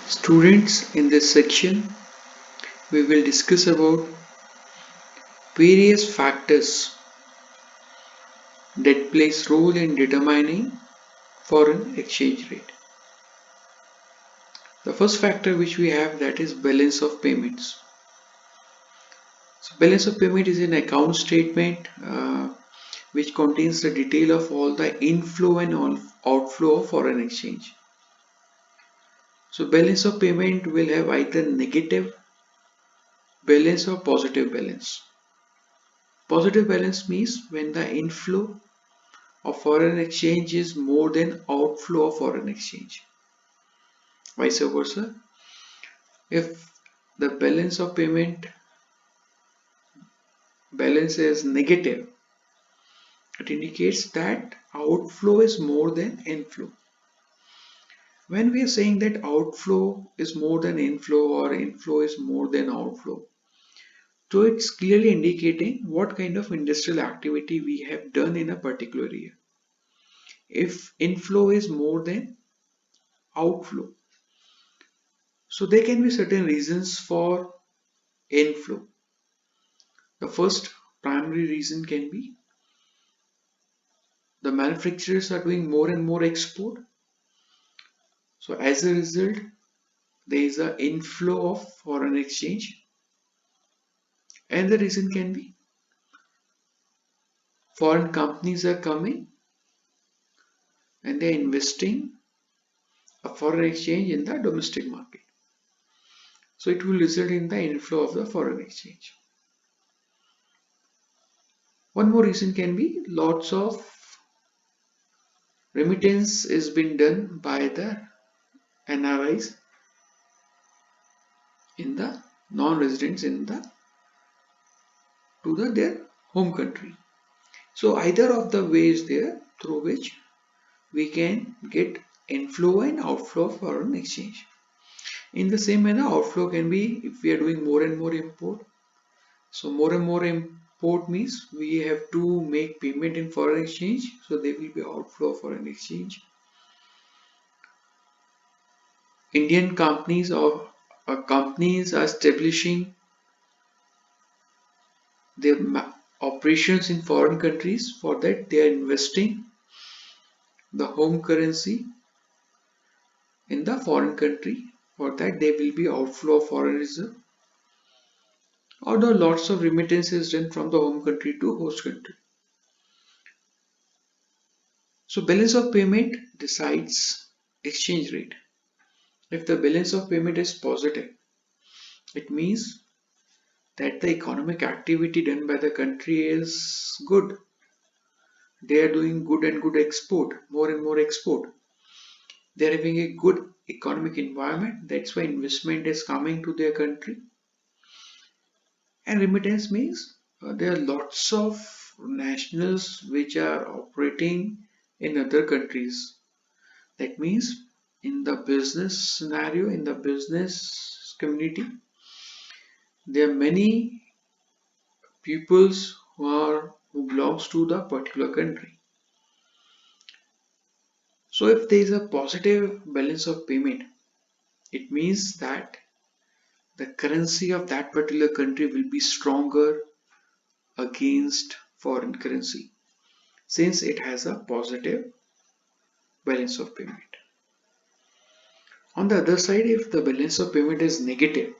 Students, in this section, we will discuss about various factors that plays role in determining foreign exchange rate. The first factor which we have, that is balance of payments. So balance of payment is an account statement which contains the detail of all the inflow and outflow of foreign exchange. So balance of payment will have either negative balance or positive balance. Positive balance means when the inflow of foreign exchange is more than outflow of foreign exchange. Vice versa, if the balance of payment balance is negative, it indicates that outflow is more than inflow. When we are saying that outflow is more than inflow or inflow is more than outflow, so it's clearly indicating what kind of industrial activity we have done in a particular year. If inflow is more than outflow, so there can be certain reasons for inflow. The first primary reason can be the manufacturers are doing more and more export. So as a result, there is an inflow of foreign exchange. And the reason can be foreign companies are coming and they're investing a foreign exchange in the domestic market. So it will result in the inflow of the foreign exchange. One more reason can be lots of remittance is being done by the NRIs in the non-residents in the to their home country. So either of the ways there through which we can get inflow and outflow of foreign exchange. In the same manner, outflow can be if we are doing more and more import. So more and more import means we have to make payment in foreign exchange. So there will be outflow of foreign exchange. Indian companies or companies are establishing their operations in foreign countries. For that, they are investing the home currency in the foreign country. For that, there will be outflow of foreign reserve. Although lots of remittances done from the home country to host country. So balance of payment decides exchange rate. If the balance of payment is positive, it means that the economic activity done by the country is good. They are doing good and good export, more and more export. They are having a good economic environment. That's why investment is coming to their country. And remittance means there are lots of nationals which are operating in other countries. That means in the business scenario, in the business community, there are many peoples who belongs to the particular country. So if there is a positive balance of payment, it means that the currency of that particular country will be stronger against foreign currency since it has a positive balance of payment. On the other side, if the balance of payment is negative,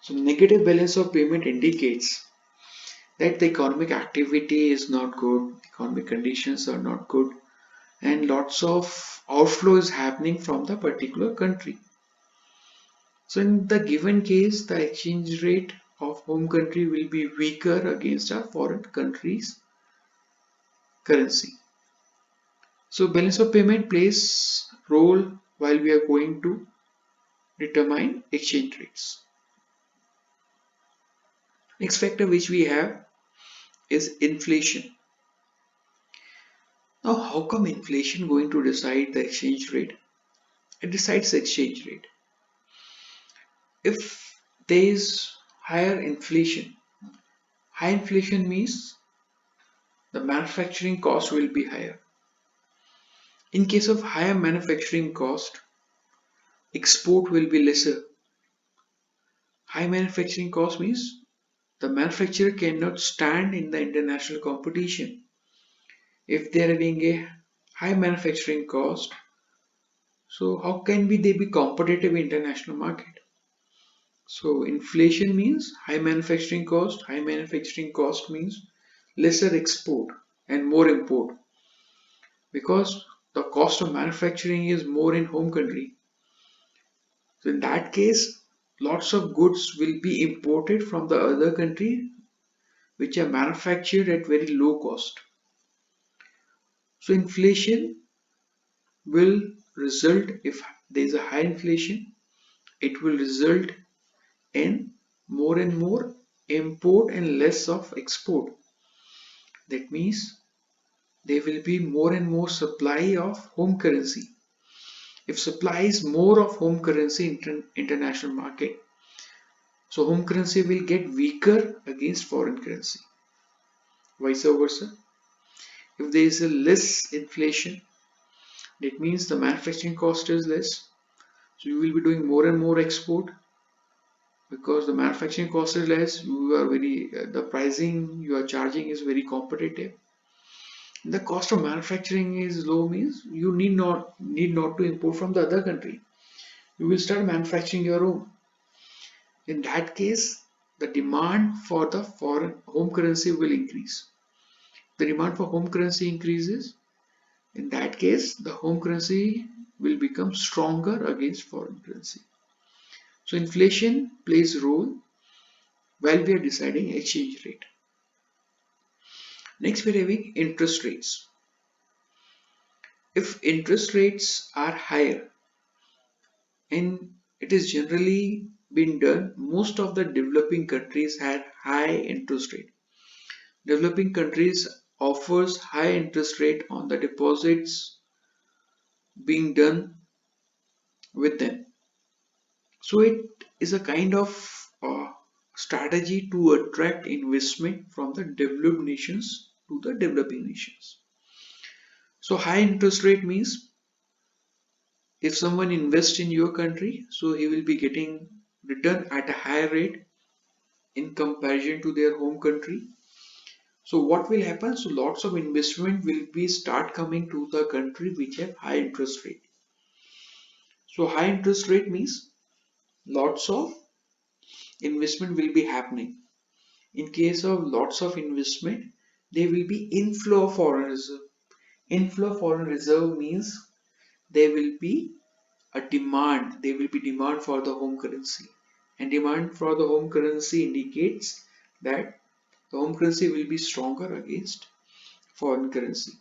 so negative balance of payment indicates that the economic activity is not good, economic conditions are not good, and lots of outflow is happening from the particular country. So in the given case, the exchange rate of home country will be weaker against a foreign country's currency. So balance of payment plays role while we are going to determine exchange rates. Next factor which we have is inflation. Now how come inflation going to decide the exchange rate? It decides the exchange rate. If there is high inflation means the manufacturing cost will be higher. In case of higher manufacturing cost, export will be lesser. High manufacturing cost means the manufacturer cannot stand in the international competition. If they are having a high manufacturing cost, so how can they be competitive in international market? So inflation means high manufacturing cost. High manufacturing cost means lesser export and more import because the cost of manufacturing is more in home country. So in that case, lots of goods will be imported from the other country which are manufactured at very low cost. So inflation will result, if there is a high inflation, it will result in more and more import and less of export. That means there will be more and more supply of home currency. If supply is more of home currency in international market, so home currency will get weaker against foreign currency. Vice versa. If there is a less inflation, that means the manufacturing cost is less. So you will be doing more and more export because the manufacturing cost is less. You are very the pricing you are charging is very competitive. The cost of manufacturing is low means you need not to import from the other country. You will start manufacturing your own. In that case, the demand for the foreign home currency will increase. The demand for home currency increases. In that case, the home currency will become stronger against foreign currency. So inflation plays a role while we are deciding exchange rate. Next, we're having interest rates. If interest rates are higher, and it is generally been done, most of the developing countries had high interest rate. Developing countries offers high interest rate on the deposits being done with them. So it is a kind of strategy to attract investment from the developed nations to the developing nations. So high interest rate means if someone invests in your country, so he will be getting return at a higher rate in comparison to their home country. So what will happen? So lots of investment will be start coming to the country which have high interest rate. So high interest rate means lots of investment will be happening. In case of lots of investment, there will be inflow of foreign reserve. Inflow of foreign reserve means there will be a demand. There will be demand for the home currency. And demand for the home currency indicates that the home currency will be stronger against foreign currency.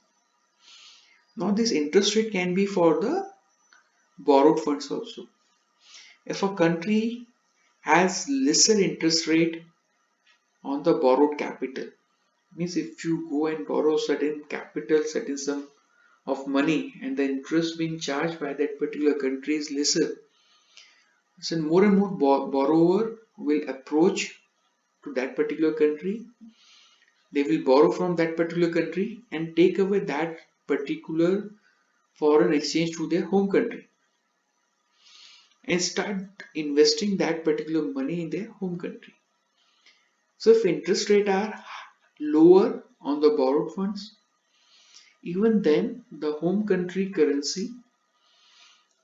Now this interest rate can be for the borrowed funds also. If a country has lesser interest rate on the borrowed capital, means if you go and borrow certain capital, certain sum of money and the interest being charged by that particular country is lesser, so more and more borrower will approach to that particular country. They will borrow from that particular country and take away that particular foreign exchange to their home country and start investing that particular money in their home country. So if interest rate are lower on the borrowed funds, even then the home country currency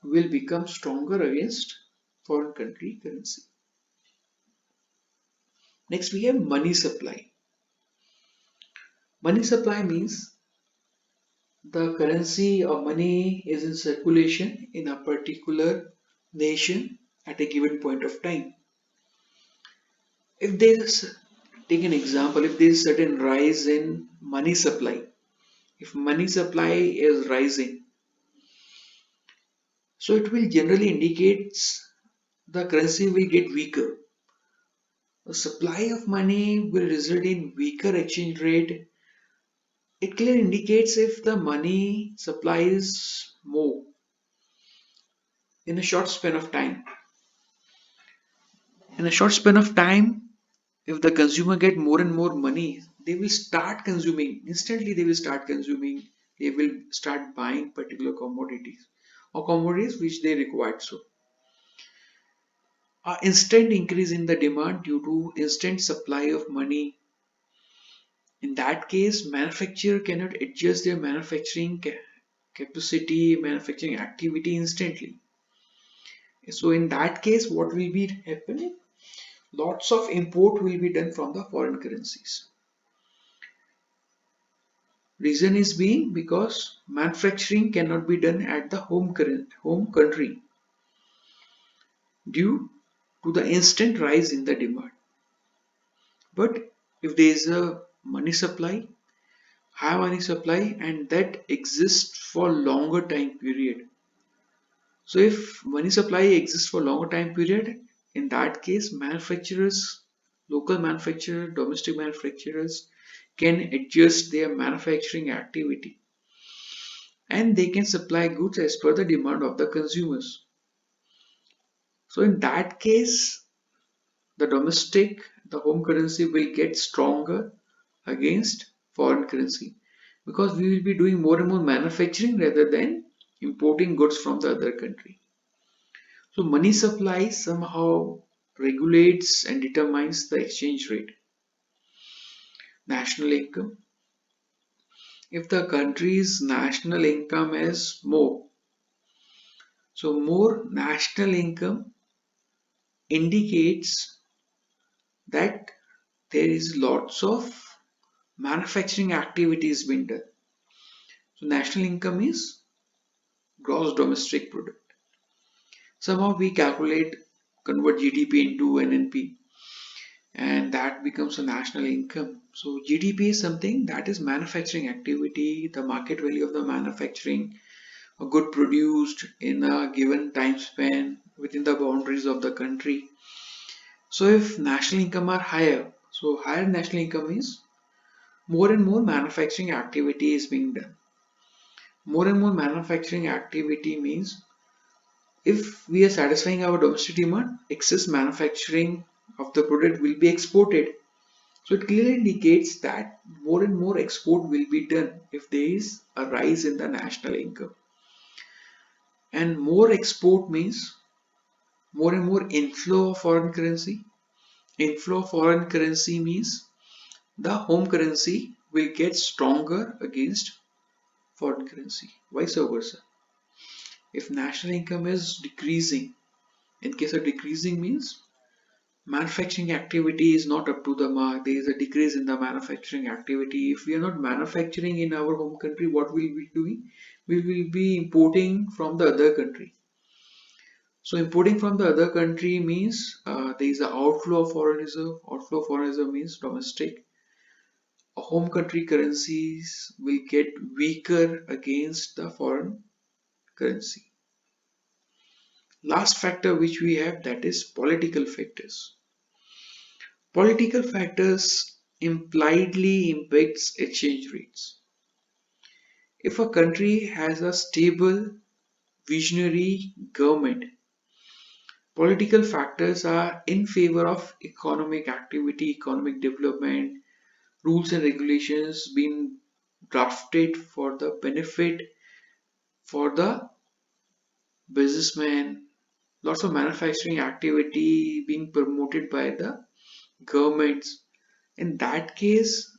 will become stronger against foreign country currency. Next we have money supply. Money supply means the currency or money is in circulation in a particular nation at a given point of time. If there is, take an example, if there is certain rise in money supply, if money supply is rising, so it will generally indicates the currency will get weaker. The supply of money will result in weaker exchange rate. It clearly indicates if the money supply is more in a short span of time. In a short span of time, if the consumer get more and more money, they will start consuming. Instantly they will start consuming. They will start buying particular commodities or commodities which they require so. instant increase in the demand due to instant supply of money. In that case, manufacturer cannot adjust their manufacturing capacity, manufacturing activity instantly. So in that case, what will be happening? Lots of import will be done from the foreign currencies. Reason is being because manufacturing cannot be done at the home country due to the instant rise in the demand. But if there is a money supply, high money supply, and that exists for longer time period. So if money supply exists for longer time period, in that case, manufacturers, local manufacturers, domestic manufacturers can adjust their manufacturing activity and they can supply goods as per the demand of the consumers. So in that case, the home currency will get stronger against foreign currency because we will be doing more and more manufacturing rather than importing goods from the other country. So money supply somehow regulates and determines the exchange rate. National income. If the country's national income is more, so more national income indicates that there is lots of manufacturing activities being done. So national income is gross domestic product. Somehow we convert GDP into NNP, and that becomes a national income. So GDP is something that is manufacturing activity, the market value of the manufacturing, a good produced in a given time span within the boundaries of the country. So if national income are higher, so higher national income is more and more manufacturing activity is being done. More and more manufacturing activity means if we are satisfying our domestic demand, excess manufacturing of the product will be exported. So it clearly indicates that more and more export will be done if there is a rise in the national income. And more export means more and more inflow of foreign currency. Inflow of foreign currency means the home currency will get stronger against foreign currency, vice versa. If national income is decreasing, in case of decreasing means manufacturing activity is not up to the mark, there is a decrease in the manufacturing activity. If we are not manufacturing in our home country, what will we be doing? We will be importing from the other country. So importing from the other country means there is an outflow of foreign reserve. Outflow of foreign reserve means domestic. Home country currencies will get weaker against the foreign currency. Last factor which we have, that is political factors. Political factors impliedly impacts exchange rates. If a country has a stable, visionary government, political factors are in favor of economic activity, economic development, rules and regulations being drafted for the benefit for the businessman, lots of manufacturing activity being promoted by the governments. In that case,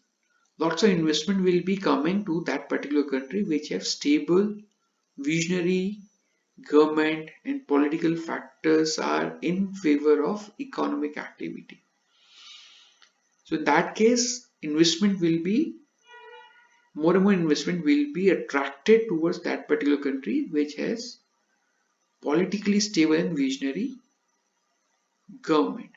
lots of investment will be coming to that particular country which have stable, visionary government and political factors are in favor of economic activity. So in that case, investment will be more and more investment will be attracted towards that particular country which has politically stable and visionary government.